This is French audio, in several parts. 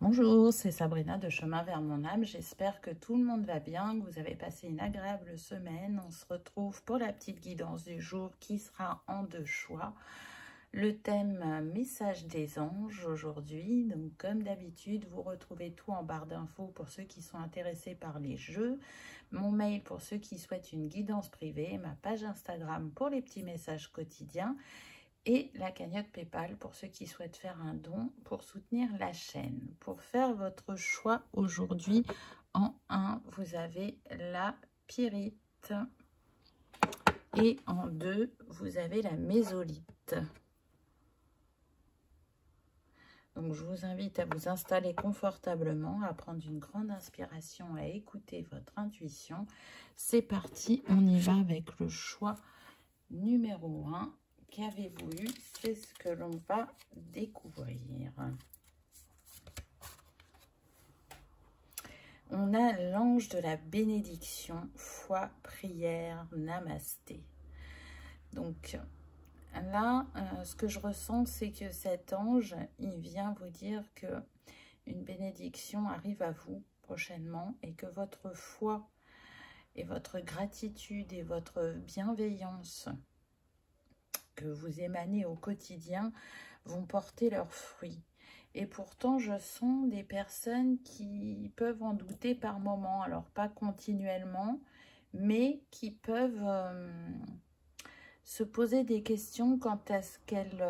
Bonjour, c'est Sabrina de Chemin vers mon âme. J'espère que tout le monde va bien, que vous avez passé une agréable semaine. On se retrouve pour la petite guidance du jour qui sera en deux choix. Le thème message des anges aujourd'hui. Donc comme d'habitude, vous retrouvez tout en barre d'infos pour ceux qui sont intéressés par les jeux. Mon mail pour ceux qui souhaitent une guidance privée. Ma page Instagram pour les petits messages quotidiens. Et la cagnotte PayPal pour ceux qui souhaitent faire un don pour soutenir la chaîne. Pour faire votre choix aujourd'hui, en 1, vous avez la pyrite. Et en 2, vous avez la mésolite. Donc, je vous invite à vous installer confortablement, à prendre une grande inspiration, à écouter votre intuition. C'est parti, on y va avec le choix numéro 1. Qu'avez-vous eu? C'est ce que l'on va découvrir. On a l'ange de la bénédiction, foi, prière, namasté. Donc là, ce que je ressens, c'est que cet ange, il vient vous dire que une bénédiction arrive à vous prochainement et que votre foi et votre gratitude et votre bienveillance que vous émanez au quotidien vont porter leurs fruits. Et pourtant, je sens des personnes qui peuvent en douter par moment. Alors, pas continuellement, mais qui peuvent se poser des questions quant à ce qu'elles...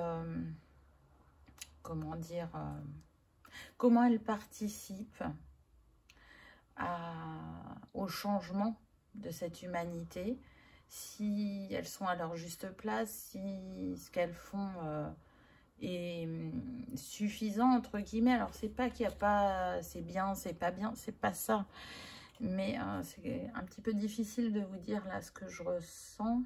comment elles participent au changement de cette humanité, si elles sont à leur juste place, si ce qu'elles font est suffisant, entre guillemets. Alors, c'est pas qu'il n'y a pas, c'est bien, c'est pas bien, c'est pas ça. Mais c'est un petit peu difficile de vous dire là ce que je ressens.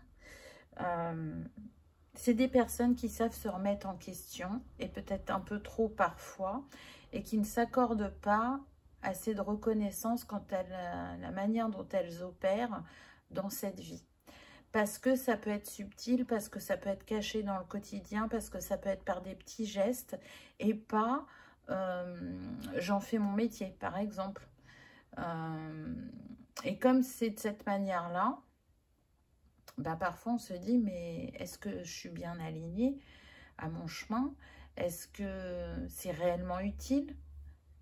C'est des personnes qui savent se remettre en question, et peut-être un peu trop parfois, et qui ne s'accordent pas assez de reconnaissance quant à la manière dont elles opèrent dans cette vie. Parce que ça peut être subtil, parce que ça peut être caché dans le quotidien, parce que ça peut être par des petits gestes, et pas j'en fais mon métier, par exemple. Et comme c'est de cette manière-là, bah parfois on se dit, mais est-ce que je suis bien alignée à mon chemin? Est-ce que c'est réellement utile,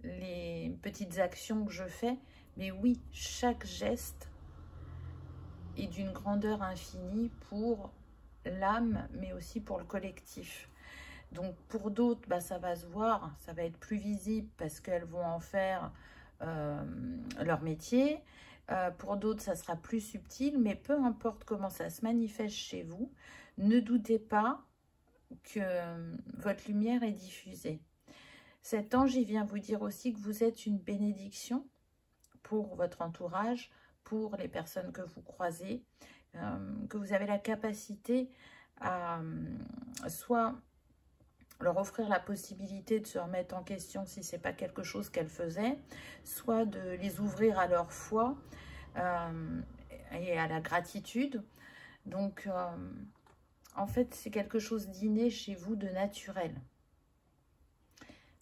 les petites actions que je fais? Mais oui, chaque geste est d'une grandeur infinie pour l'âme, mais aussi pour le collectif. Donc pour d'autres, bah, ça va se voir, ça va être plus visible parce qu'elles vont en faire leur métier. Pour d'autres, ça sera plus subtil, mais peu importe comment ça se manifeste chez vous, ne doutez pas que votre lumière est diffusée. Cet ange, il vient vous dire aussi que vous êtes une bénédiction pour votre entourage, pour les personnes que vous croisez, que vous avez la capacité à soit leur offrir la possibilité de se remettre en question si ce n'est pas quelque chose qu'elles faisaient, soit de les ouvrir à leur foi et à la gratitude. Donc, en fait, c'est quelque chose d'inné chez vous, de naturel.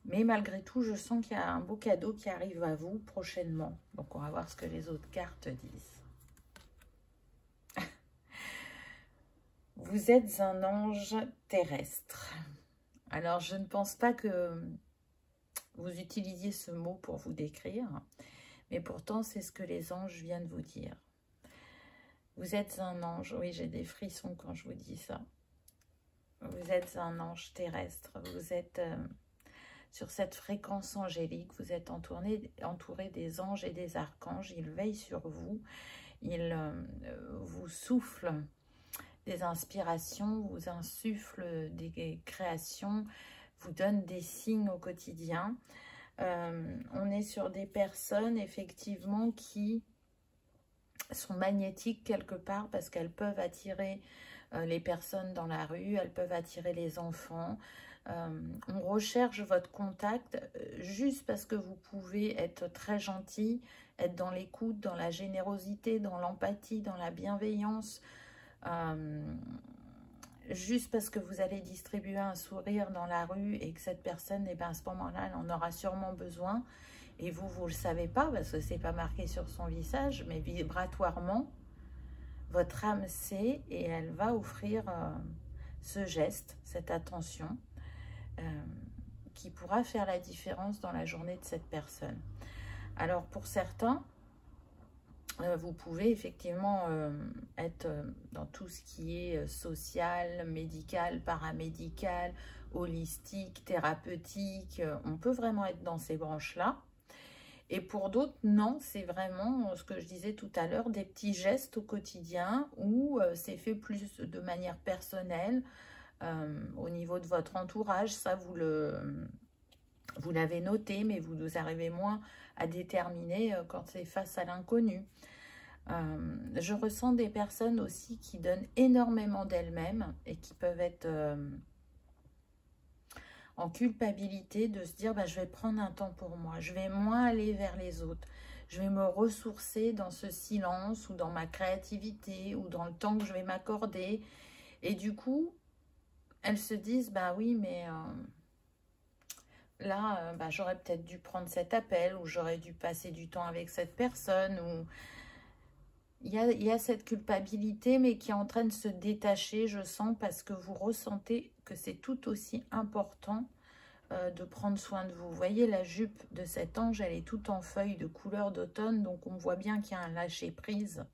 Mais malgré tout, je sens qu'il y a un beau cadeau qui arrive à vous prochainement. Donc, on va voir ce que les autres cartes disent. Vous êtes un ange terrestre. Alors, je ne pense pas que vous utilisiez ce mot pour vous décrire, mais pourtant, c'est ce que les anges viennent vous dire. Vous êtes un ange. Oui, j'ai des frissons quand je vous dis ça. Vous êtes un ange terrestre. Vous êtes sur cette fréquence angélique. Vous êtes entouré des anges et des archanges. Ils veillent sur vous. Ils vous soufflent des inspirations, vous insufflent des créations, vous donnent des signes au quotidien. On est sur des personnes, effectivement, qui sont magnétiques quelque part parce qu'elles peuvent attirer les personnes dans la rue, elles peuvent attirer les enfants. On recherche votre contact juste parce que vous pouvez être très gentil, être dans l'écoute, dans la générosité, dans l'empathie, dans la bienveillance. juste parce que vous allez distribuer un sourire dans la rue et que cette personne, eh ben, à ce moment-là, elle en aura sûrement besoin. Et vous, vous ne le savez pas parce que ce n'est pas marqué sur son visage, mais vibratoirement, votre âme sait et elle va offrir ce geste, cette attention qui pourra faire la différence dans la journée de cette personne. Alors pour certains, vous pouvez effectivement être dans tout ce qui est social, médical, paramédical, holistique, thérapeutique. On peut vraiment être dans ces branches-là. Et pour d'autres, non, c'est vraiment ce que je disais tout à l'heure, des petits gestes au quotidien où c'est fait plus de manière personnelle au niveau de votre entourage. Ça, vous l'avez noté, mais vous arrivez moins à déterminer quand c'est face à l'inconnu. Je ressens des personnes aussi qui donnent énormément d'elles-mêmes et qui peuvent être en culpabilité de se dire bah, je vais prendre un temps pour moi, je vais moins aller vers les autres, je vais me ressourcer dans ce silence ou dans ma créativité ou dans le temps que je vais m'accorder. Et du coup, elles se disent bah oui, mais là, bah, j'aurais peut-être dû prendre cet appel ou j'aurais dû passer du temps avec cette personne ou... Il y a cette culpabilité, mais qui est en train de se détacher, je sens, parce que vous ressentez que c'est tout aussi important de prendre soin de vous. Vous voyez, la jupe de cet ange, elle est toute en feuilles de couleur d'automne, donc on voit bien qu'il y a un lâcher-prise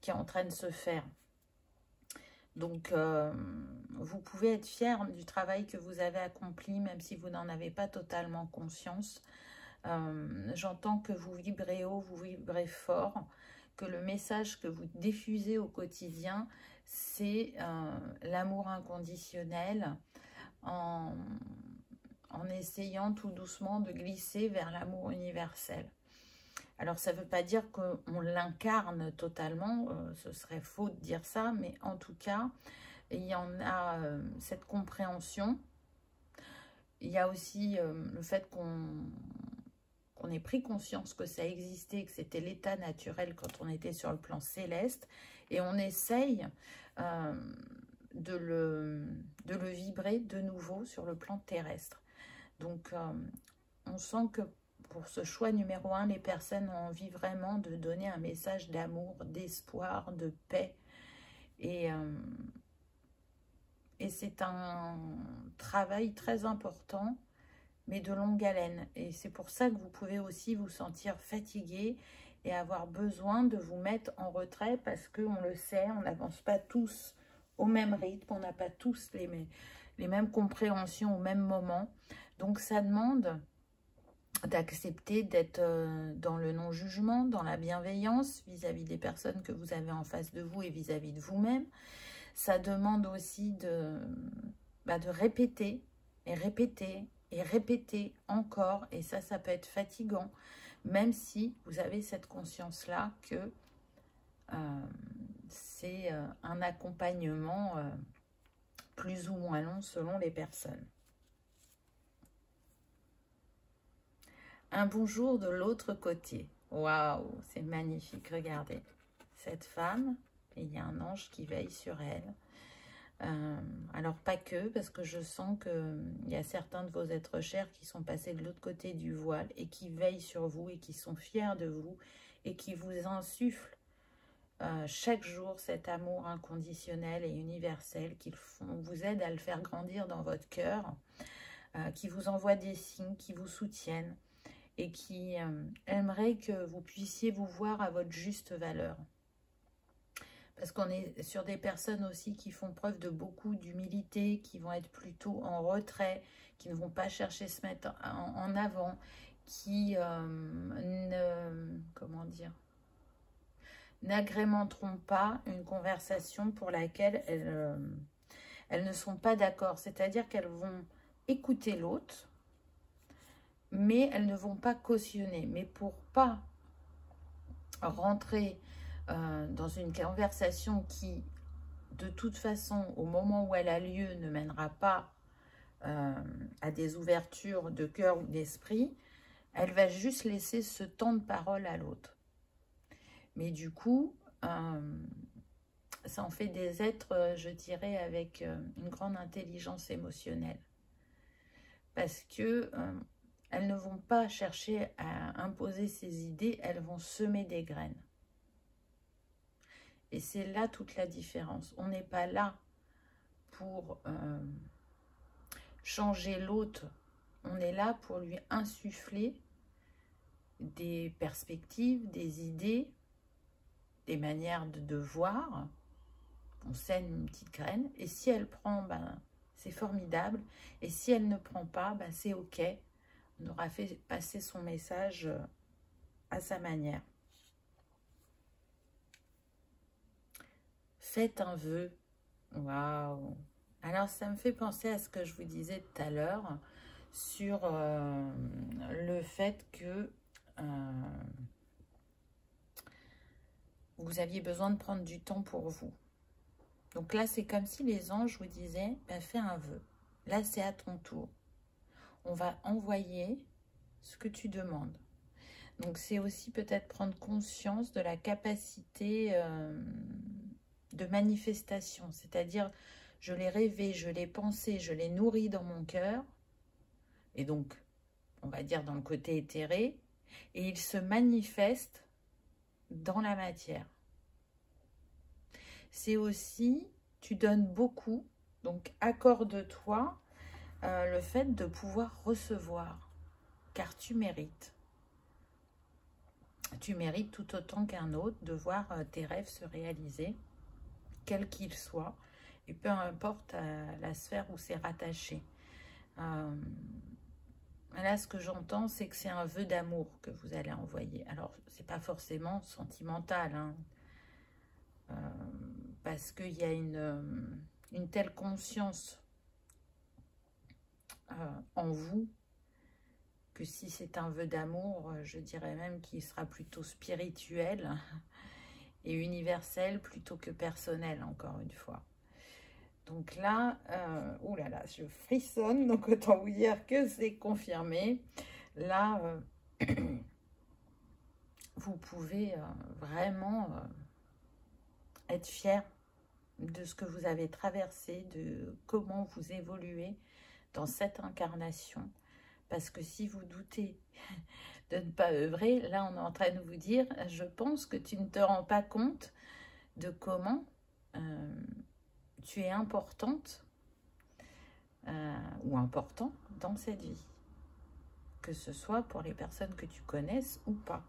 qui est en train de se faire. Donc, vous pouvez être fier du travail que vous avez accompli, même si vous n'en avez pas totalement conscience. J'entends que vous vibrez haut, vous vibrez fort, que le message que vous diffusez au quotidien, c'est l'amour inconditionnel en essayant tout doucement de glisser vers l'amour universel. Alors, ça ne veut pas dire qu'on l'incarne totalement, ce serait faux de dire ça, mais en tout cas, il y en a cette compréhension. Il y a aussi le fait qu'on ait pris conscience que ça existait, que c'était l'état naturel quand on était sur le plan céleste, et on essaye de le vibrer de nouveau sur le plan terrestre. Donc, on sent que pour ce choix numéro 1, les personnes ont envie vraiment de donner un message d'amour, d'espoir, de paix. Et c'est un travail très important, mais de longue haleine. Et c'est pour ça que vous pouvez aussi vous sentir fatigué et avoir besoin de vous mettre en retrait parce qu'on le sait, on n'avance pas tous au même rythme, on n'a pas tous les mêmes compréhensions au même moment. Donc ça demande d'accepter d'être dans le non-jugement, dans la bienveillance vis-à-vis des personnes que vous avez en face de vous et vis-à-vis de vous-même. Ça demande aussi de répéter et répéter et répéter encore, et ça peut être fatigant, même si vous avez cette conscience-là que c'est un accompagnement plus ou moins long selon les personnes. Un bonjour de l'autre côté. Waouh, c'est magnifique, regardez. Cette femme, il y a un ange qui veille sur elle. Alors pas que, parce que je sens qu'il y a certains de vos êtres chers qui sont passés de l'autre côté du voile et qui veillent sur vous et qui sont fiers de vous et qui vous insufflent chaque jour cet amour inconditionnel et universel qui vous aide à le faire grandir dans votre cœur, qui vous envoie des signes, qui vous soutiennent et qui aimeraient que vous puissiez vous voir à votre juste valeur. Parce qu'on est sur des personnes aussi qui font preuve de beaucoup d'humilité, qui vont être plutôt en retrait, qui ne vont pas chercher à se mettre en avant, qui n'agrémenteront pas une conversation pour laquelle elles ne sont pas d'accord. C'est-à-dire qu'elles vont écouter l'autre, mais elles ne vont pas cautionner. Mais pour pas rentrer dans une conversation qui, de toute façon, au moment où elle a lieu, ne mènera pas à des ouvertures de cœur ou d'esprit, elle va juste laisser ce temps de parole à l'autre. Mais du coup, ça en fait des êtres, je dirais, avec une grande intelligence émotionnelle. Parce que elles ne vont pas chercher à imposer ses idées, elles vont semer des graines. Et c'est là toute la différence. On n'est pas là pour changer l'autre, on est là pour lui insuffler des perspectives, des idées, des manières de voir. On sème une petite graine, et si elle prend, ben, c'est formidable, et si elle ne prend pas, ben, c'est ok, on aura fait passer son message à sa manière. Faites un vœu. Waouh! Alors, ça me fait penser à ce que je vous disais tout à l'heure sur le fait que vous aviez besoin de prendre du temps pour vous. Donc là, c'est comme si les anges vous disaient, ben, fais un vœu. Là, c'est à ton tour. On va envoyer ce que tu demandes. Donc, c'est aussi peut-être prendre conscience de la capacité de manifestation. C'est-à-dire, je l'ai rêvé, je l'ai pensé, je l'ai nourri dans mon cœur. Et donc, on va dire dans le côté éthéré. Et il se manifeste dans la matière. C'est aussi, tu donnes beaucoup, donc accorde-toi le fait de pouvoir recevoir, car tu mérites. Tu mérites tout autant qu'un autre de voir tes rêves se réaliser, quels qu'ils soient, et peu importe la sphère où c'est rattaché. Là, ce que j'entends, c'est que c'est un vœu d'amour que vous allez envoyer. Alors, c'est pas forcément sentimental, hein, parce qu'il y a une telle conscience en vous que si c'est un vœu d'amour, je dirais même qu'il sera plutôt spirituel et universel plutôt que personnel, encore une fois. Donc là, oh là là, je frissonne, donc autant vous dire que c'est confirmé. Là, vous pouvez vraiment être fier de ce que vous avez traversé, de comment vous évoluez dans cette incarnation. Parce que si vous doutez de ne pas œuvrer, là on est en train de vous dire, je pense que tu ne te rends pas compte de comment tu es importante ou important dans cette vie. Que ce soit pour les personnes que tu connaisses ou pas.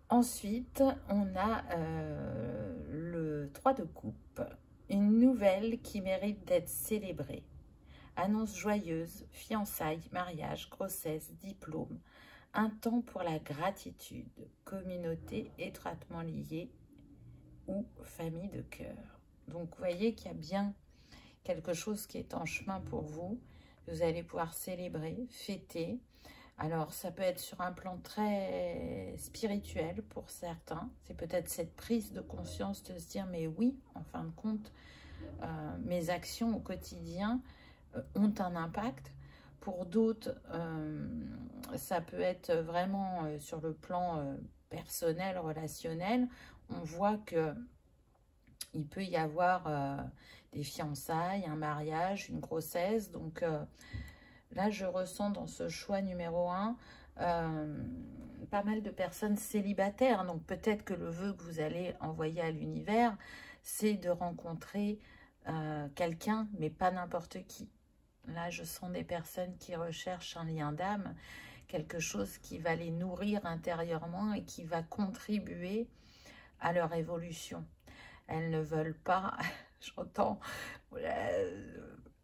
Ensuite, on a le 3 de coupe. Une nouvelle qui mérite d'être célébrée. Annonce joyeuse, fiançailles, mariage, grossesse, diplôme. Un temps pour la gratitude, communauté étroitement liée ou famille de cœur. Donc, vous voyez qu'il y a bien quelque chose qui est en chemin pour vous. Vous allez pouvoir célébrer, fêter. Alors, ça peut être sur un plan très spirituel pour certains. C'est peut-être cette prise de conscience de se dire, mais oui, en fin de compte, mes actions au quotidien ont un impact. Pour d'autres, ça peut être vraiment sur le plan personnel, relationnel. On voit que il peut y avoir des fiançailles, un mariage, une grossesse. Donc là, je ressens dans ce choix numéro 1 pas mal de personnes célibataires. Donc peut-être que le vœu que vous allez envoyer à l'univers, c'est de rencontrer quelqu'un, mais pas n'importe qui. Là, je sens des personnes qui recherchent un lien d'âme, quelque chose qui va les nourrir intérieurement et qui va contribuer à leur évolution. Elles ne veulent pas, j'entends,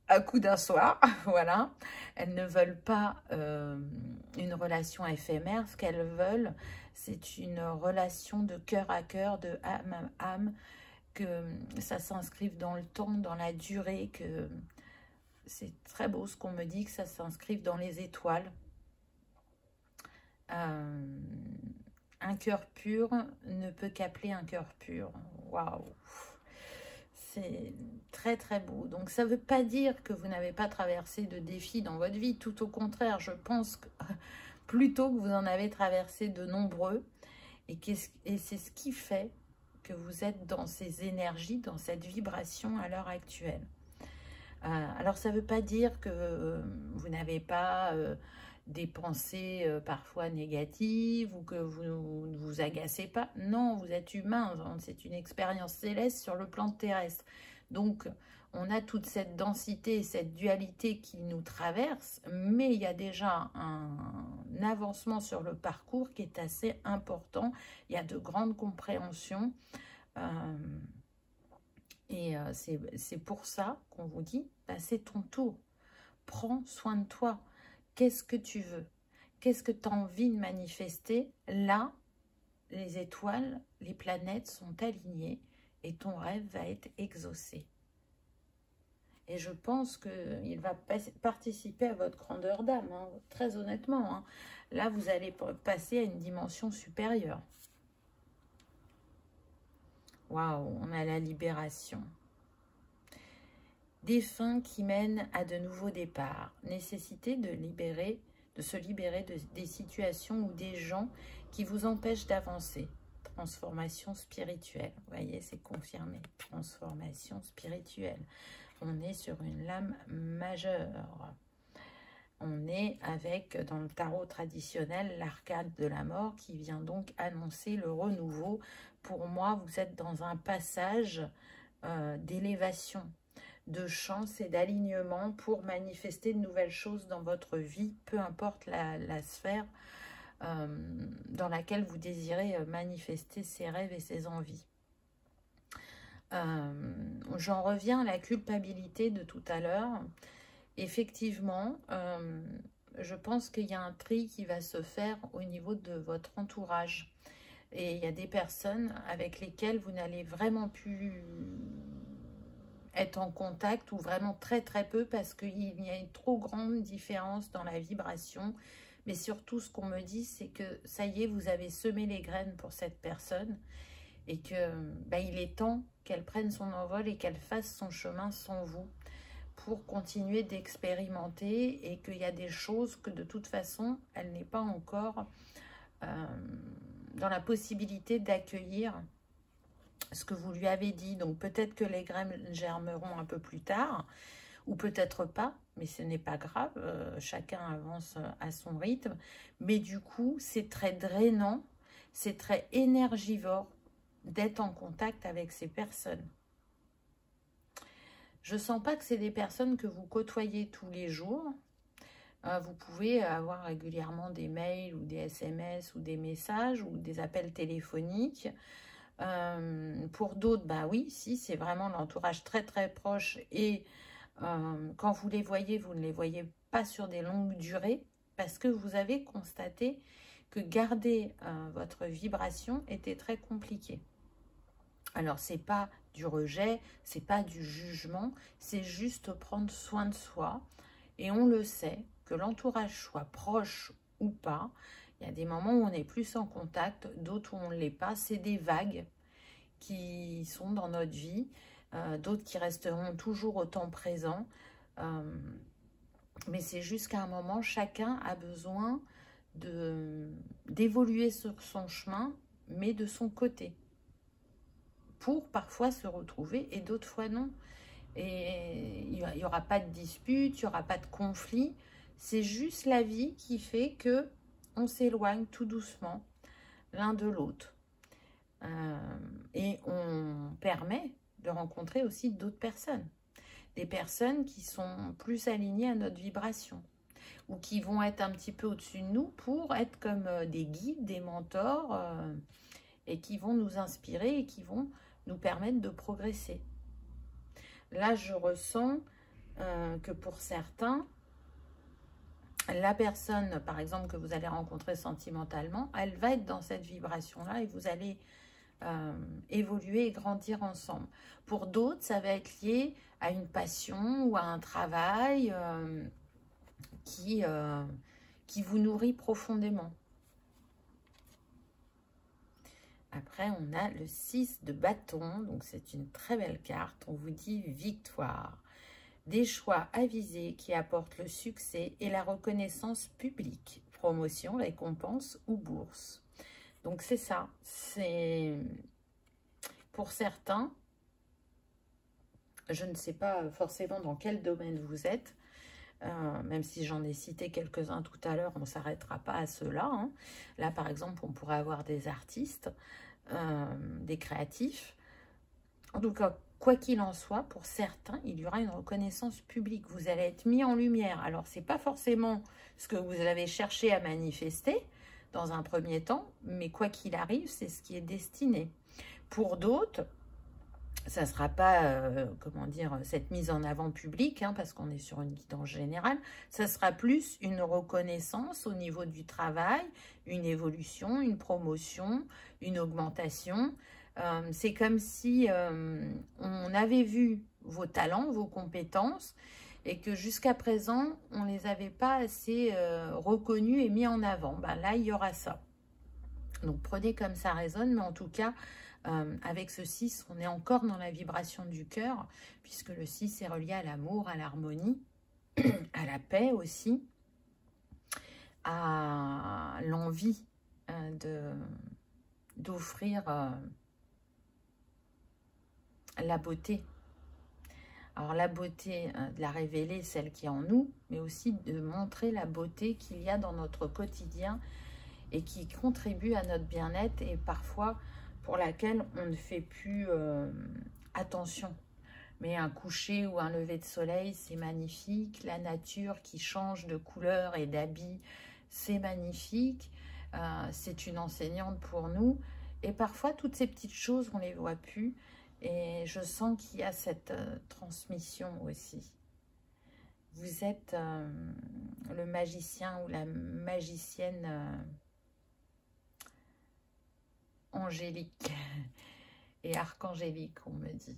à coup d'un soir, voilà. Elles ne veulent pas une relation éphémère. Ce qu'elles veulent, c'est une relation de cœur à cœur, de âme à âme, que ça s'inscrive dans le temps, dans la durée, que c'est très beau ce qu'on me dit, que ça s'inscrive dans les étoiles. Un cœur pur ne peut qu'appeler un cœur pur. Waouh! C'est très très beau. Donc ça ne veut pas dire que vous n'avez pas traversé de défis dans votre vie. Tout au contraire, je pense que plutôt que vous en avez traversé de nombreux Et c'est ce qui fait que vous êtes dans ces énergies, dans cette vibration à l'heure actuelle. Alors, ça ne veut pas dire que vous n'avez pas des pensées parfois négatives ou que vous ne vous agacez pas. Non, vous êtes humain, c'est une expérience céleste sur le plan terrestre. Donc, on a toute cette densité et cette dualité qui nous traverse, mais il y a déjà un avancement sur le parcours qui est assez important. Il y a de grandes compréhensions. C'est pour ça qu'on vous dit, bah, c'est ton tour. Prends soin de toi. Qu'est-ce que tu veux? Qu'est-ce que tu as envie de manifester? Là, les étoiles, les planètes sont alignées et ton rêve va être exaucé. Et je pense qu'il va participer à votre grandeur d'âme, hein, très honnêtement. Hein. Là, vous allez passer à une dimension supérieure. Waouh, on a la libération. Des fins qui mènent à de nouveaux départs. Nécessité de se libérer des situations ou des gens qui vous empêchent d'avancer. Transformation spirituelle. Vous voyez, c'est confirmé. Transformation spirituelle. On est sur une lame majeure. On est avec, dans le tarot traditionnel, l'arcade de la mort qui vient donc annoncer le renouveau. Pour moi, vous êtes dans un passage d'élévation, de chance et d'alignement pour manifester de nouvelles choses dans votre vie, peu importe la sphère dans laquelle vous désirez manifester ses rêves et ses envies. J'en reviens à la culpabilité de tout à l'heure. Effectivement, je pense qu'il y a un tri qui va se faire au niveau de votre entourage. Et il y a des personnes avec lesquelles vous n'allez vraiment plus être en contact ou vraiment très très peu parce qu'il y a une trop grande différence dans la vibration. Mais surtout, ce qu'on me dit, c'est que ça y est, vous avez semé les graines pour cette personne et que il est temps qu'elle prenne son envol et qu'elle fasse son chemin sans vous pour continuer d'expérimenter et qu'il y a des choses que de toute façon, elle n'est pas encore dans la possibilité d'accueillir ce que vous lui avez dit. Donc peut-être que les graines germeront un peu plus tard ou peut-être pas, mais ce n'est pas grave, chacun avance à son rythme. Mais du coup, c'est très drainant, c'est très énergivore d'être en contact avec ces personnes. Je ne sens pas que c'est des personnes que vous côtoyez tous les jours. Vous pouvez avoir régulièrement des mails ou des SMS ou des messages ou des appels téléphoniques. Pour d'autres, bah oui, si, c'est vraiment l'entourage très très proche et quand vous les voyez, vous ne les voyez pas sur des longues durées parce que vous avez constaté que garder votre vibration était très compliqué. Alors, c'est pas du rejet, c'est pas du jugement, c'est juste prendre soin de soi. Et on le sait, que l'entourage soit proche ou pas, il y a des moments où on est plus en contact, d'autres où on ne l'est pas. C'est des vagues qui sont dans notre vie, d'autres qui resteront toujours autant présents. Mais c'est juste qu'à un moment, chacun a besoin d'évoluer sur son chemin, mais de son côté. Pour parfois se retrouver et d'autres fois non. Et il n'y aura pas de dispute, il n'y aura pas de conflit. C'est juste la vie qui fait que on s'éloigne tout doucement l'un de l'autre. Et on permet de rencontrer aussi d'autres personnes. Des personnes qui sont plus alignées à notre vibration. Ou qui vont être un petit peu au-dessus de nous pour être comme des guides, des mentors. Et qui vont nous inspirer et qui vont nous permettre de progresser. Là, je ressens que pour certains, la personne, par exemple, que vous allez rencontrer sentimentalement, elle va être dans cette vibration-là et vous allez évoluer et grandir ensemble. Pour d'autres, ça va être lié à une passion ou à un travail qui vous nourrit profondément. Après, on a le 6 de bâton, donc c'est une très belle carte. On vous dit victoire. Des choix avisés qui apportent le succès et la reconnaissance publique. Promotion, récompense ou bourse. Donc c'est ça, c'est pour certains, je ne sais pas forcément dans quel domaine vous êtes, même si j'en ai cité quelques-uns tout à l'heure, on ne s'arrêtera pas à ceux-là. Hein. Là, par exemple, on pourrait avoir des artistes, des créatifs. En tout cas, quoi qu'il en soit, pour certains, il y aura une reconnaissance publique. Vous allez être mis en lumière. Alors, ce n'est pas forcément ce que vous avez cherché à manifester dans un premier temps, mais quoi qu'il arrive, c'est ce qui est destiné. Pour d'autres, ça ne sera pas, comment dire, cette mise en avant publique, hein, parce qu'on est sur une guidance générale, ça sera plus une reconnaissance au niveau du travail, une évolution, une promotion, une augmentation. C'est comme si on avait vu vos talents, vos compétences, et que jusqu'à présent, on ne les avait pas assez reconnus et mis en avant. Ben là, il y aura ça. Donc, prenez comme ça résonne, mais en tout cas, avec ce 6, on est encore dans la vibration du cœur, puisque le 6 est relié à l'amour, à l'harmonie, à la paix aussi, à l'envie d'offrir la beauté. Alors la beauté, de la révéler, celle qui est en nous, mais aussi de montrer la beauté qu'il y a dans notre quotidien et qui contribue à notre bien-être et parfois pour laquelle on ne fait plus attention. Mais un coucher ou un lever de soleil, c'est magnifique. La nature qui change de couleur et d'habit, c'est magnifique. C'est une enseignante pour nous. Et parfois, toutes ces petites choses, on ne les voit plus. Et je sens qu'il y a cette transmission aussi. Vous êtes le magicien ou la magicienne angélique et archangélique, on me dit.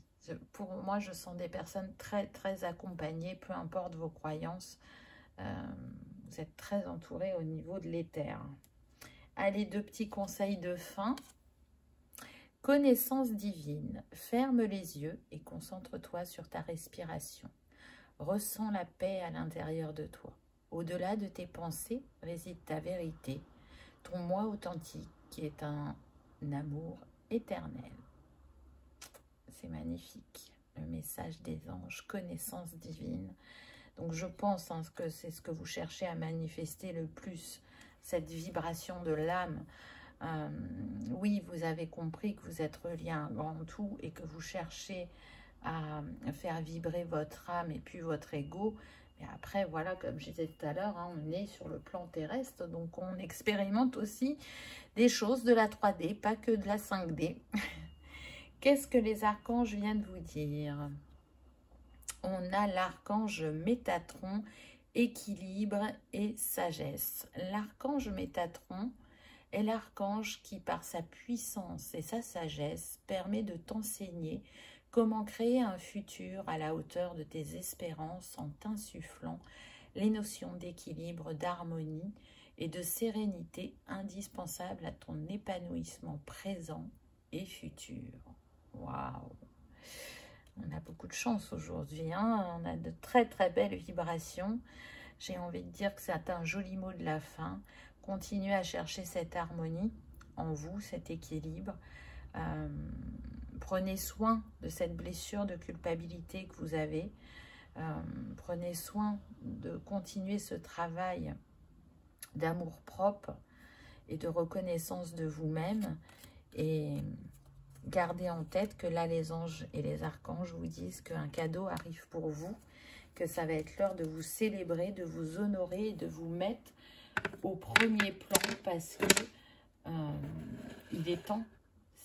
Pour moi, je sens des personnes très, très accompagnées, peu importe vos croyances. Vous êtes très entourés au niveau de l'éther. Allez, 2 petits conseils de fin. Connaissance divine. Ferme les yeux et concentre-toi sur ta respiration. Ressens la paix à l'intérieur de toi. Au-delà de tes pensées réside ta vérité, ton moi authentique qui est un amour éternel. C'est magnifique. Le message des anges, connaissance divine. Donc je pense que c'est ce que vous cherchez à manifester le plus, cette vibration de l'âme. Oui, vous avez compris que vous êtes relié à un grand tout et que vous cherchez à faire vibrer votre âme et puis votre ego. Mais après, voilà, comme je disais tout à l'heure, hein, on est sur le plan terrestre, donc on expérimente aussi des choses de la 3D, pas que de la 5D. Qu'est-ce que les archanges viennent vous dire? On a l'archange Métatron, équilibre et sagesse. L'archange Métatron est l'archange qui, par sa puissance et sa sagesse, permet de t'enseigner comment créer un futur à la hauteur de tes espérances en t'insufflant les notions d'équilibre, d'harmonie et de sérénité indispensables à ton épanouissement présent et futur. Waouh! On a beaucoup de chance aujourd'hui, hein, on a de très très belles vibrations. J'ai envie de dire que c'est un joli mot de la fin. Continuez à chercher cette harmonie en vous, cet équilibre. Prenez soin de cette blessure de culpabilité que vous avez. Prenez soin de continuer ce travail d'amour-propre et de reconnaissance de vous-même. Et gardez en tête que là, les anges et les archanges vous disent qu'un cadeau arrive pour vous, que ça va être l'heure de vous célébrer, de vous honorer et de vous mettre au premier plan parce que il est temps,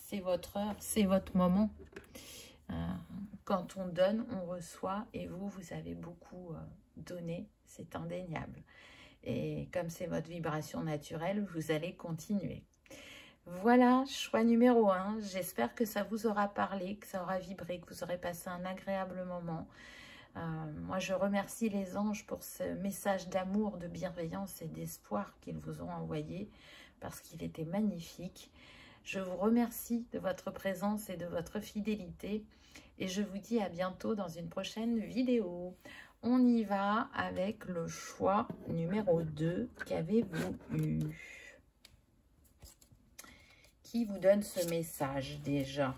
c'est votre heure, c'est votre moment. Quand on donne, on reçoit et vous, vous avez beaucoup donné, c'est indéniable. Et comme c'est votre vibration naturelle, vous allez continuer. Voilà, choix numéro 1. J'espère que ça vous aura parlé, que ça aura vibré, que vous aurez passé un agréable moment. Moi, je remercie les anges pour ce message d'amour, de bienveillance et d'espoir qu'ils vous ont envoyé parce qu'il était magnifique. Je vous remercie de votre présence et de votre fidélité et je vous dis à bientôt dans une prochaine vidéo. On y va avec le choix numéro 2. Qu'avez-vous eu? qui vous donne ce message déjà?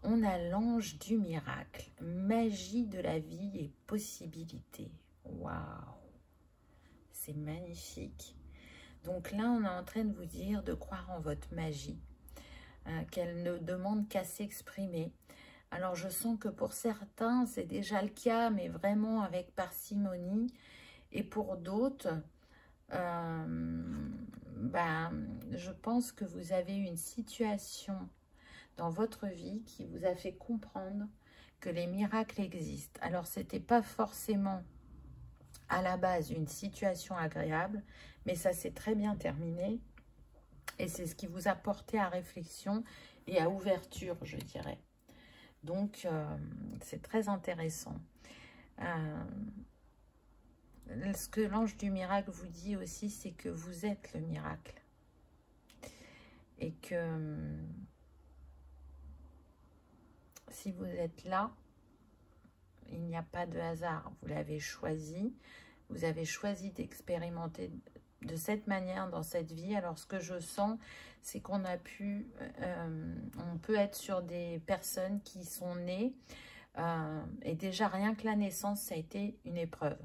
On a l'ange du miracle, magie de la vie et possibilités. Waouh, c'est magnifique. Donc là, on est en train de vous dire de croire en votre magie, qu'elle ne demande qu'à s'exprimer. Alors, je sens que pour certains, c'est déjà le cas, mais vraiment avec parcimonie. Et pour d'autres, je pense que vous avez une situation dans votre vie qui vous a fait comprendre que les miracles existent. Alors, ce n'était pas forcément à la base une situation agréable, mais ça s'est très bien terminé. Et c'est ce qui vous a porté à réflexion et à ouverture, je dirais. Donc, c'est très intéressant. Ce que l'ange du miracle vous dit aussi, c'est que vous êtes le miracle. Et que si vous êtes là, il n'y a pas de hasard. Vous l'avez choisi. Vous avez choisi d'expérimenter de cette manière dans cette vie. Alors, ce que je sens, c'est qu'on a pu... on peut être sur des personnes qui sont nées. Et déjà, rien que la naissance, ça a été une épreuve.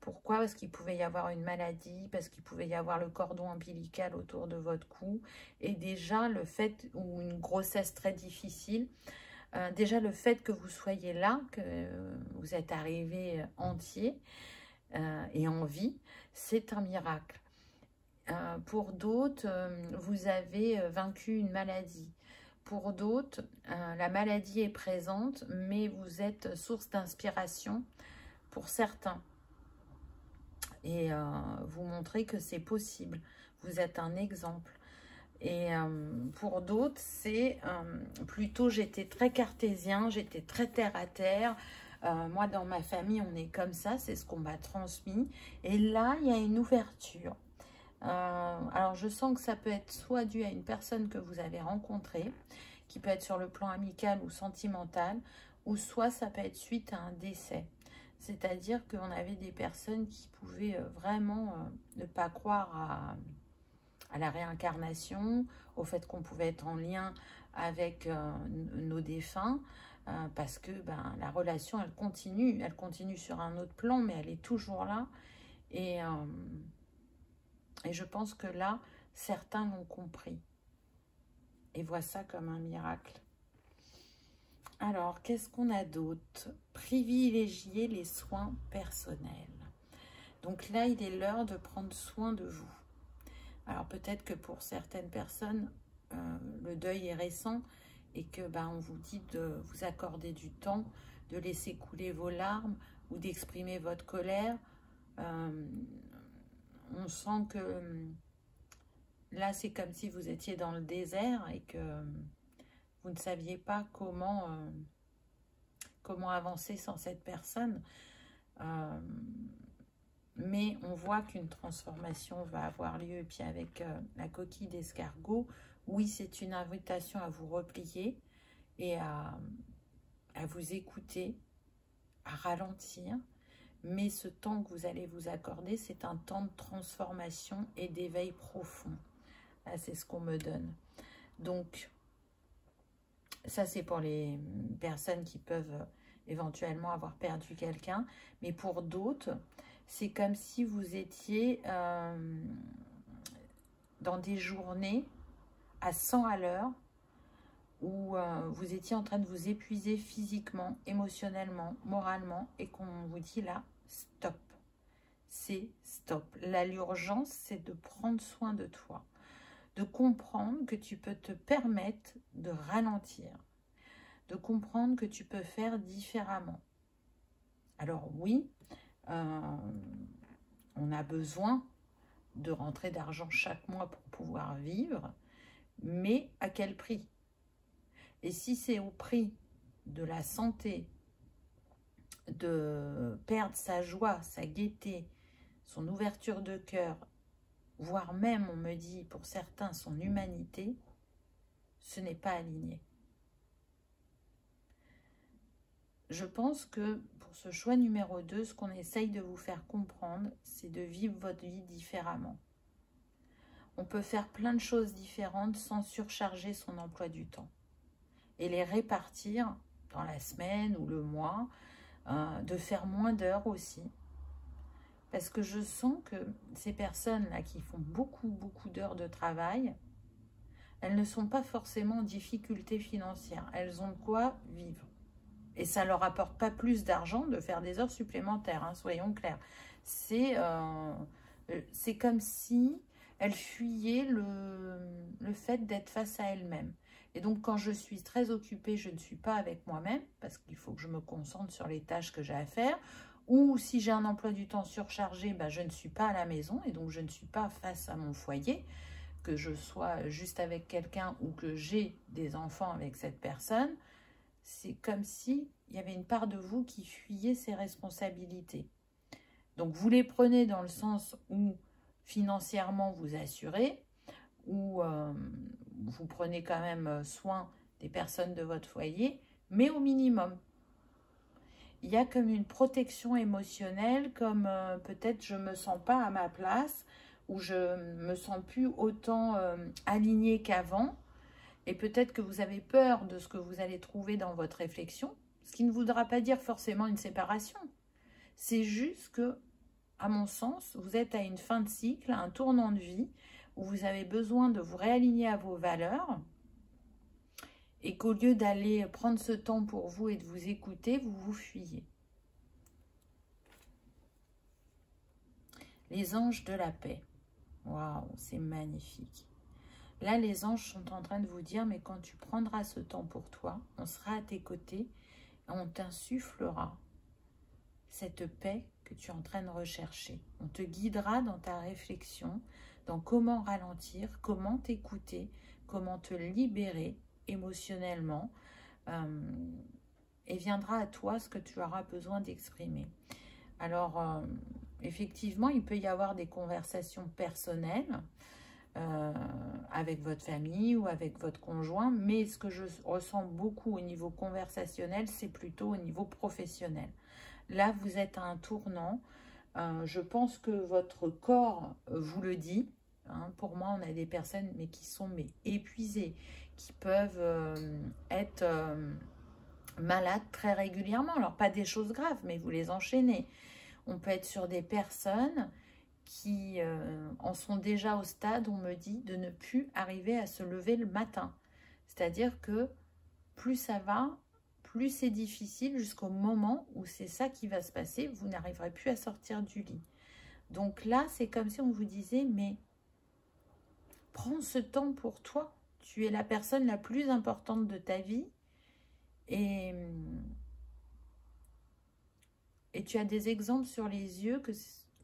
Pourquoi? Parce qu'il pouvait y avoir une maladie, parce qu'il pouvait y avoir le cordon ombilical autour de votre cou. Et déjà, le fait, ou une grossesse très difficile, déjà le fait que vous soyez là, que vous êtes arrivé entier et en vie, c'est un miracle. Pour d'autres, vous avez vaincu une maladie. Pour d'autres, la maladie est présente, mais vous êtes source d'inspiration pour certains. Et vous montrez que c'est possible. Vous êtes un exemple. Et pour d'autres, c'est plutôt j'étais très cartésien, j'étais très terre à terre. Moi, dans ma famille, on est comme ça, c'est ce qu'on m'a transmis. Et là, il y a une ouverture. Alors, je sens que ça peut être soit dû à une personne que vous avez rencontrée, qui peut être sur le plan amical ou sentimental, ou soit ça peut être suite à un décès. C'est-à-dire qu'on avait des personnes qui pouvaient vraiment ne pas croire à la réincarnation, au fait qu'on pouvait être en lien avec nos défunts, parce que la relation, elle continue sur un autre plan, mais elle est toujours là. Et je pense que là, certains l'ont compris et voient ça comme un miracle. Alors, qu'est-ce qu'on a d'autre? Privilégier les soins personnels. Donc là, il est l'heure de prendre soin de vous. Alors, peut-être que pour certaines personnes, le deuil est récent et que on vous dit de vous accorder du temps, de laisser couler vos larmes ou d'exprimer votre colère. On sent que là, c'est comme si vous étiez dans le désert et que vous ne saviez pas comment avancer sans cette personne. Mais on voit qu'une transformation va avoir lieu. Et puis avec la coquille d'escargot, oui, c'est une invitation à vous replier et à vous écouter, à ralentir. Mais ce temps que vous allez vous accorder, c'est un temps de transformation et d'éveil profond. Là, c'est ce qu'on me donne. Donc, ça, c'est pour les personnes qui peuvent éventuellement avoir perdu quelqu'un. Mais pour d'autres, c'est comme si vous étiez dans des journées à 100 à l'heure où vous étiez en train de vous épuiser physiquement, émotionnellement, moralement et qu'on vous dit là, stop. C'est stop. L'urgence, c'est de prendre soin de toi, de comprendre que tu peux te permettre de ralentir, de comprendre que tu peux faire différemment. Alors oui, on a besoin de rentrer d'argent chaque mois pour pouvoir vivre, mais à quel prix? Et si c'est au prix de la santé, de perdre sa joie, sa gaieté, son ouverture de cœur, voire même, on me dit, pour certains, son humanité, ce n'est pas aligné. Je pense que pour ce choix numéro 2, ce qu'on essaye de vous faire comprendre, c'est de vivre votre vie différemment. on peut faire plein de choses différentes sans surcharger son emploi du temps. Et les répartir dans la semaine ou le mois, de faire moins d'heures aussi. Parce que je sens que ces personnes-là qui font beaucoup d'heures de travail, elles ne sont pas forcément en difficulté financière. Elles ont de quoi vivre. Et ça ne leur apporte pas plus d'argent de faire des heures supplémentaires, hein, soyons clairs. C'est comme si elles fuyaient le fait d'être face à elles-mêmes. Et donc, quand je suis très occupée, je ne suis pas avec moi-même, parce qu'il faut que je me concentre sur les tâches que j'ai à faire. Ou si j'ai un emploi du temps surchargé, ben, je ne suis pas à la maison, et donc je ne suis pas face à mon foyer, que je sois juste avec quelqu'un ou que j'ai des enfants avec cette personne. C'est comme si il y avait une part de vous qui fuyait ces responsabilités. Donc, vous les prenez dans le sens où financièrement vous assurez, où vous prenez quand même soin des personnes de votre foyer, mais au minimum. Il y a comme une protection émotionnelle, comme peut-être je ne me sens pas à ma place, ou je ne me sens plus autant alignée qu'avant. Et peut-être que vous avez peur de ce que vous allez trouver dans votre réflexion, ce qui ne voudra pas dire forcément une séparation. C'est juste que, à mon sens, vous êtes à une fin de cycle, à un tournant de vie, où vous avez besoin de vous réaligner à vos valeurs, et qu'au lieu d'aller prendre ce temps pour vous et de vous écouter, vous vous fuyez. Les anges de la paix. Waouh, c'est magnifique. Là, les anges sont en train de vous dire, mais quand tu prendras ce temps pour toi, on sera à tes côtés et on t'insufflera cette paix que tu es en train de rechercher. On te guidera dans ta réflexion, dans comment ralentir, comment t'écouter, comment te libérer émotionnellement, et viendra à toi ce que tu auras besoin d'exprimer. Alors, effectivement, il peut y avoir des conversations personnelles, avec votre famille ou avec votre conjoint, mais ce que je ressens beaucoup au niveau conversationnel, c'est plutôt au niveau professionnel. Là, vous êtes à un tournant. Je pense que votre corps vous le dit. Hein. Pour moi, on a des personnes mais qui sont épuisées, qui peuvent être malades très régulièrement. Alors, pas des choses graves, mais vous les enchaînez. On peut être sur des personnes qui en sont déjà au stade, on me dit, de ne plus arriver à se lever le matin. C'est-à-dire que plus ça va, plus c'est difficile jusqu'au moment où c'est ça qui va se passer, vous n'arriverez plus à sortir du lit. Donc là, c'est comme si on vous disait, mais prends ce temps pour toi. Tu es la personne la plus importante de ta vie et tu as des exemples sur les yeux que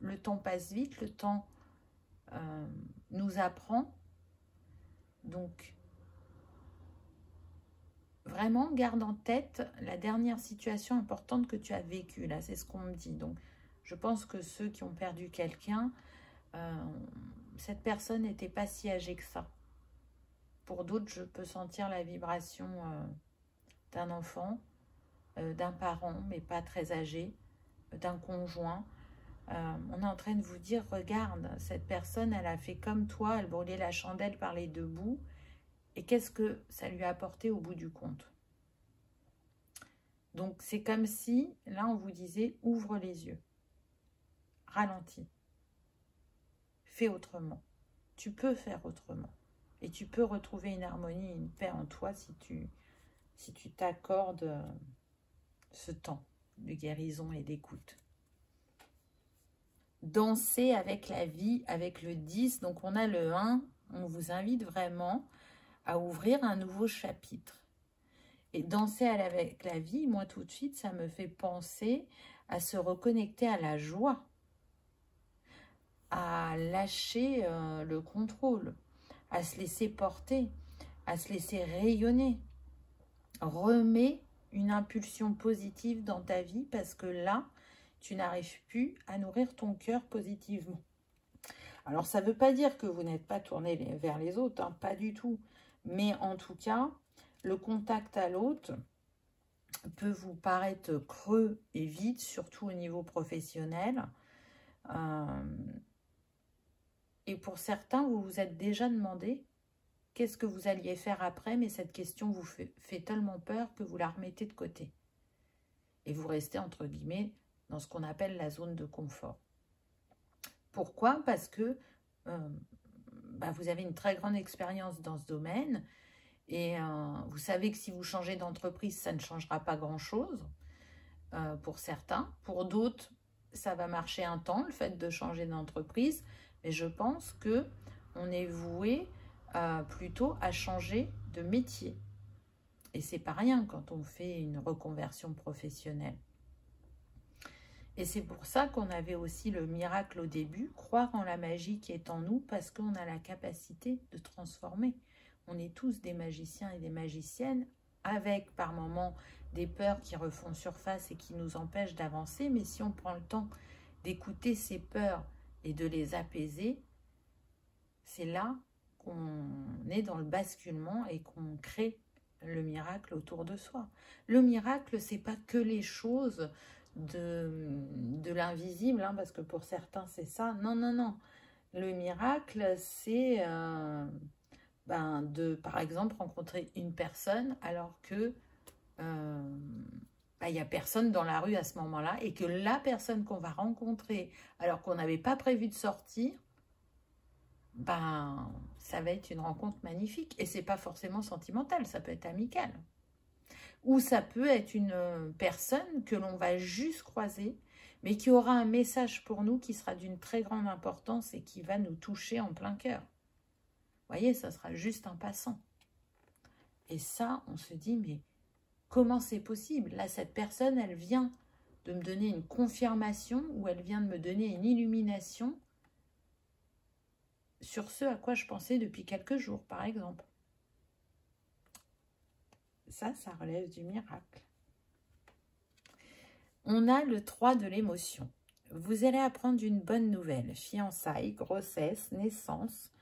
le temps passe vite, le temps nous apprend. Donc, vraiment, garde en tête la dernière situation importante que tu as vécue. Là, c'est ce qu'on me dit. Donc, je pense que ceux qui ont perdu quelqu'un, cette personne n'était pas si âgée que ça. Pour d'autres, je peux sentir la vibration d'un enfant, d'un parent, mais pas très âgé, d'un conjoint. On est en train de vous dire, regarde, cette personne, elle a fait comme toi, elle brûlait la chandelle par les deux bouts. Et qu'est-ce que ça lui a apporté au bout du compte? Donc, c'est comme si, là, on vous disait, ouvre les yeux. Ralentis. Fais autrement. Tu peux faire autrement. Et tu peux retrouver une harmonie et une paix en toi si tu t'accordes ce temps de guérison et d'écoute. Danser avec la vie, avec le 10. Donc, on a le 1. On vous invite vraiment à ouvrir un nouveau chapitre. Et danser avec la vie, moi, tout de suite, ça me fait penser à se reconnecter à la joie, à lâcher le contrôle, à se laisser porter, à se laisser rayonner. Remets une impulsion positive dans ta vie parce que là, tu n'arrives plus à nourrir ton cœur positivement. Alors, ça ne veut pas dire que vous n'êtes pas tourné vers les autres, hein, pas du tout. Mais en tout cas, le contact à l'autre peut vous paraître creux et vide, surtout au niveau professionnel. Et pour certains, vous vous êtes déjà demandé qu'est-ce que vous alliez faire après, mais cette question vous fait tellement peur que vous la remettez de côté. Et vous restez, entre guillemets, dans ce qu'on appelle la zone de confort. Pourquoi? Parce que vous avez une très grande expérience dans ce domaine et vous savez que si vous changez d'entreprise, ça ne changera pas grand-chose pour certains. Pour d'autres, ça va marcher un temps, le fait de changer d'entreprise. Mais je pense qu'on est voué plutôt à changer de métier. Et c'est pas rien quand on fait une reconversion professionnelle. Et c'est pour ça qu'on avait aussi le miracle au début, croire en la magie qui est en nous, parce qu'on a la capacité de transformer. On est tous des magiciens et des magiciennes, avec par moments des peurs qui refont surface et qui nous empêchent d'avancer. Mais si on prend le temps d'écouter ces peurs et de les apaiser, c'est là qu'on est dans le basculement et qu'on crée le miracle autour de soi. Le miracle, c'est pas que les choses de l'invisible, hein, parce que pour certains c'est ça. Non, non, non. Le miracle, c'est de, par exemple, rencontrer une personne alors que il n'y a personne dans la rue à ce moment-là et que la personne qu'on va rencontrer alors qu'on n'avait pas prévu de sortir, ça va être une rencontre magnifique. Et c'est pas forcément sentimental, ça peut être amical. Ou ça peut être une personne que l'on va juste croiser, mais qui aura un message pour nous qui sera d'une très grande importance et qui va nous toucher en plein cœur. Vous voyez, ça sera juste un passant. Et ça, on se dit, mais comment c'est possible? Là, cette personne, elle vient de me donner une confirmation ou elle vient de me donner une illumination sur ce à quoi je pensais depuis quelques jours, par exemple. Ça relève du miracle. On a le 3 de l'émotion. Vous allez apprendre une bonne nouvelle, fiançailles, grossesse, naissance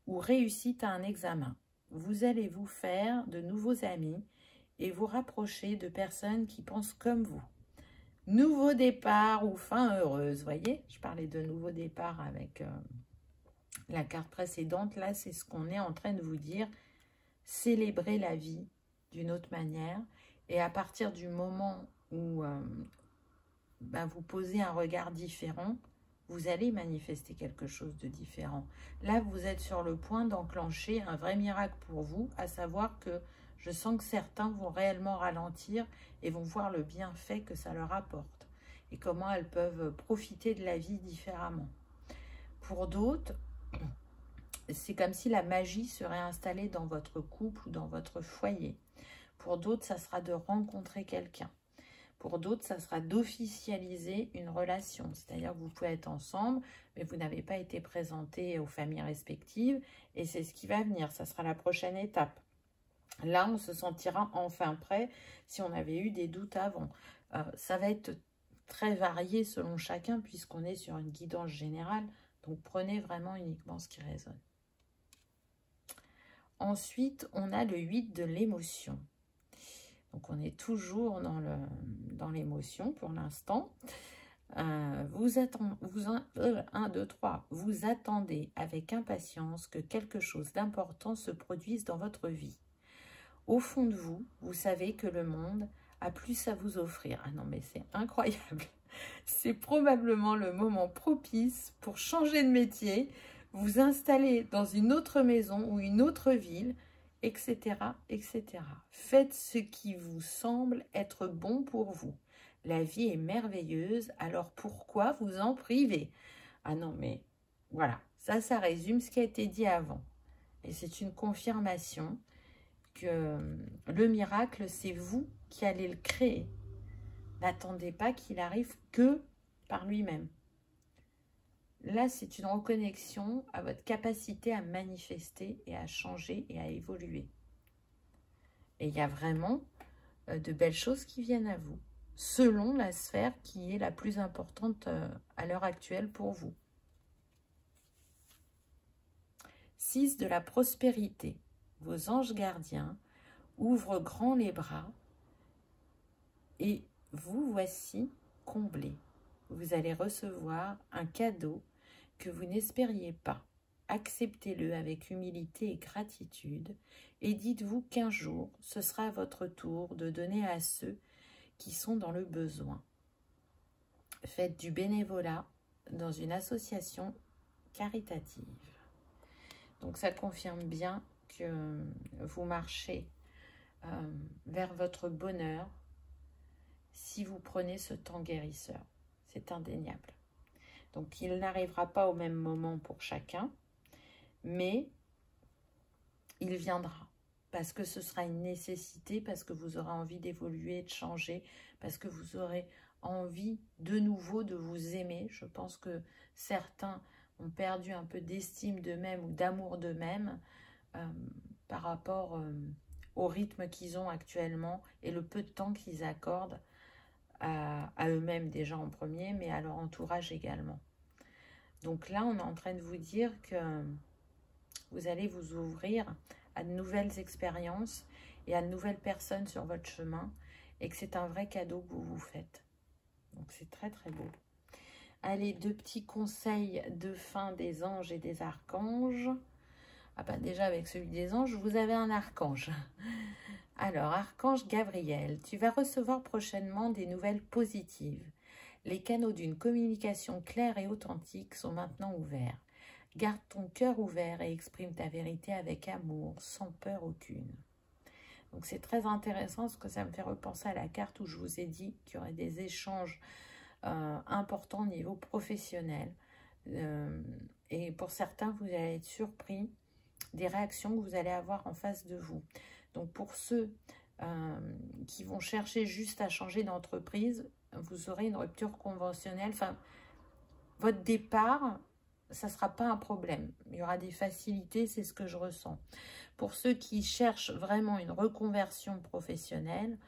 ou réussite à un examen. Vous allez vous faire de nouveaux amis et vous rapprocher de personnes qui pensent comme vous. Nouveau départ ou fin heureuse, voyez, je parlais de nouveau départ avec la carte précédente. Là, c'est ce qu'on est en train de vous dire. Célébrez la vie d'une autre manière. Et à partir du moment où vous posez un regard différent, vous allez manifester quelque chose de différent. Là, vous êtes sur le point d'enclencher un vrai miracle pour vous, à savoir que je sens que certains vont réellement ralentir et vont voir le bienfait que ça leur apporte et comment elles peuvent profiter de la vie différemment. Pour d'autres, c'est comme si la magie serait installée dans votre couple ou dans votre foyer. Pour d'autres, ça sera de rencontrer quelqu'un. Pour d'autres, ça sera d'officialiser une relation. C'est-à-dire que vous pouvez être ensemble, mais vous n'avez pas été présentés aux familles respectives. Et c'est ce qui va venir. Ça sera la prochaine étape. Là, on se sentira enfin prêt si on avait eu des doutes avant. Ça va être très varié selon chacun puisqu'on est sur une guidance générale. Donc, prenez vraiment uniquement ce qui résonne. Ensuite, on a le 8 de l'émotion. Donc, on est toujours dans l'émotion pour l'instant. Vous attendez avec impatience que quelque chose d'important se produise dans votre vie. Au fond de vous, vous savez que le monde a plus à vous offrir. Ah non, mais c'est incroyable. C'est probablement le moment propice pour changer de métier, vous installer dans une autre maison ou une autre ville, etc., etc. Faites ce qui vous semble être bon pour vous. La vie est merveilleuse, alors pourquoi vous en priver? Ah non, mais voilà, ça résume ce qui a été dit avant. Et c'est une confirmation que le miracle, c'est vous qui allez le créer. N'attendez pas qu'il arrive que par lui-même. Là, c'est une reconnexion à votre capacité à manifester et à changer et à évoluer. Et il y a vraiment de belles choses qui viennent à vous, selon la sphère qui est la plus importante à l'heure actuelle pour vous. 6 de la prospérité. Vos anges gardiens ouvrent grand les bras et vous voici comblés. Vous allez recevoir un cadeau que vous n'espériez pas. acceptez-le avec humilité et gratitude et dites-vous qu'un jour, ce sera à votre tour de donner à ceux qui sont dans le besoin. Faites du bénévolat dans une association caritative. Donc ça confirme bien que vous marchez vers votre bonheur si vous prenez ce temps guérisseur. C'est indéniable. Donc il n'arrivera pas au même moment pour chacun, mais il viendra. Parce que ce sera une nécessité, parce que vous aurez envie d'évoluer, de changer, parce que vous aurez envie de nouveau de vous aimer. Je pense que certains ont perdu un peu d'estime d'eux-mêmes ou d'amour d'eux-mêmes par rapport au rythme qu'ils ont actuellement et le peu de temps qu'ils accordent à eux-mêmes déjà en premier, mais à leur entourage également. Donc là, on est en train de vous dire que vous allez vous ouvrir à de nouvelles expériences et à de nouvelles personnes sur votre chemin et que c'est un vrai cadeau que vous vous faites. Donc c'est très très beau. Allez, 2 petits conseils de fin des anges et des archanges. Ah ben déjà avec celui des anges, vous avez un archange. Alors, archange Gabriel, tu vas recevoir prochainement des nouvelles positives. Les canaux d'une communication claire et authentique sont maintenant ouverts. Garde ton cœur ouvert et exprime ta vérité avec amour, sans peur aucune. Donc c'est très intéressant parce que ça me fait repenser à la carte où je vous ai dit qu'il y aurait des échanges importants au niveau professionnel. Et pour certains, vous allez être surpris des réactions que vous allez avoir en face de vous. Donc pour ceux qui vont chercher juste à changer d'entreprise, vous aurez une rupture conventionnelle. Enfin, votre départ, ça ne sera pas un problème. Il y aura des facilités, c'est ce que je ressens. Pour ceux qui cherchent vraiment une reconversion professionnelle,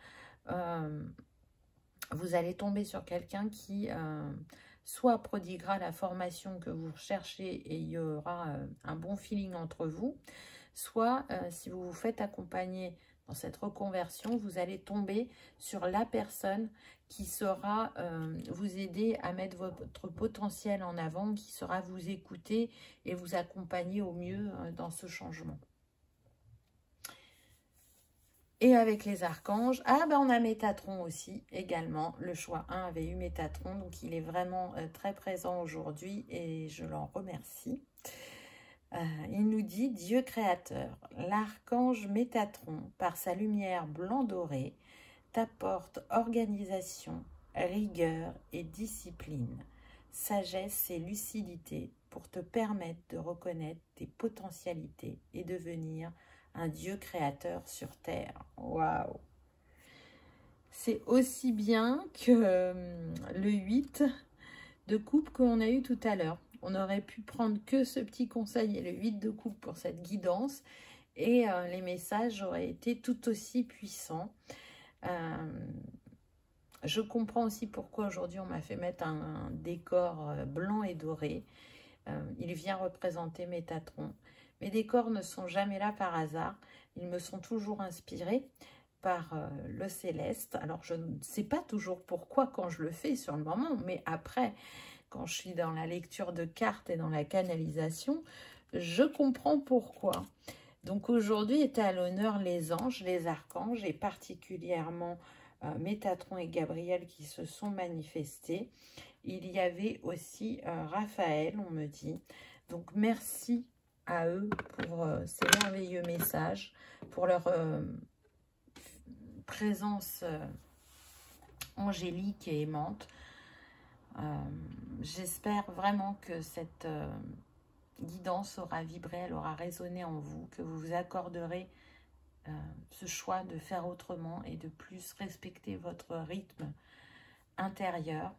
vous allez tomber sur quelqu'un qui soit prodiguera la formation que vous recherchez et il y aura un bon feeling entre vous, soit si vous vous faites accompagner dans cette reconversion, vous allez tomber sur la personne qui saura vous aider à mettre votre potentiel en avant, qui saura vous écouter et vous accompagner au mieux dans ce changement. Et avec les archanges, on a Métatron aussi, également. Le choix 1 avait eu Métatron, donc il est vraiment très présent aujourd'hui et je l'en remercie. Il nous dit, Dieu créateur, l'archange Métatron, par sa lumière blanc-doré, t'apporte organisation, rigueur et discipline, sagesse et lucidité pour te permettre de reconnaître tes potentialités et devenir un Dieu créateur sur terre. Waouh! C'est aussi bien que le 8 de coupe qu'on a eu tout à l'heure. On aurait pu prendre que ce petit conseil et le 8 de coupe pour cette guidance et les messages auraient été tout aussi puissants. Je comprends aussi pourquoi aujourd'hui on m'a fait mettre un décor blanc et doré. Il vient représenter Métatron. Mes décors ne sont jamais là par hasard. Ils me sont toujours inspirés par le céleste. Alors, je ne sais pas toujours pourquoi quand je le fais sur le moment, mais après, quand je suis dans la lecture de cartes et dans la canalisation, je comprends pourquoi. Donc, aujourd'hui étaient à l'honneur les anges, les archanges et particulièrement Métatron et Gabriel qui se sont manifestés. Il y avait aussi Raphaël, on me dit. Donc, merci à eux pour ces merveilleux messages, pour leur présence angélique et aimante. J'espère vraiment que cette guidance aura vibré, elle aura résonné en vous, que vous vous accorderez ce choix de faire autrement et de plus respecter votre rythme intérieur.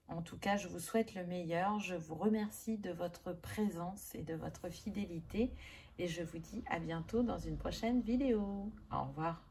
En tout cas, je vous souhaite le meilleur. Je vous remercie de votre présence et de votre fidélité. Et je vous dis à bientôt dans une prochaine vidéo. Au revoir.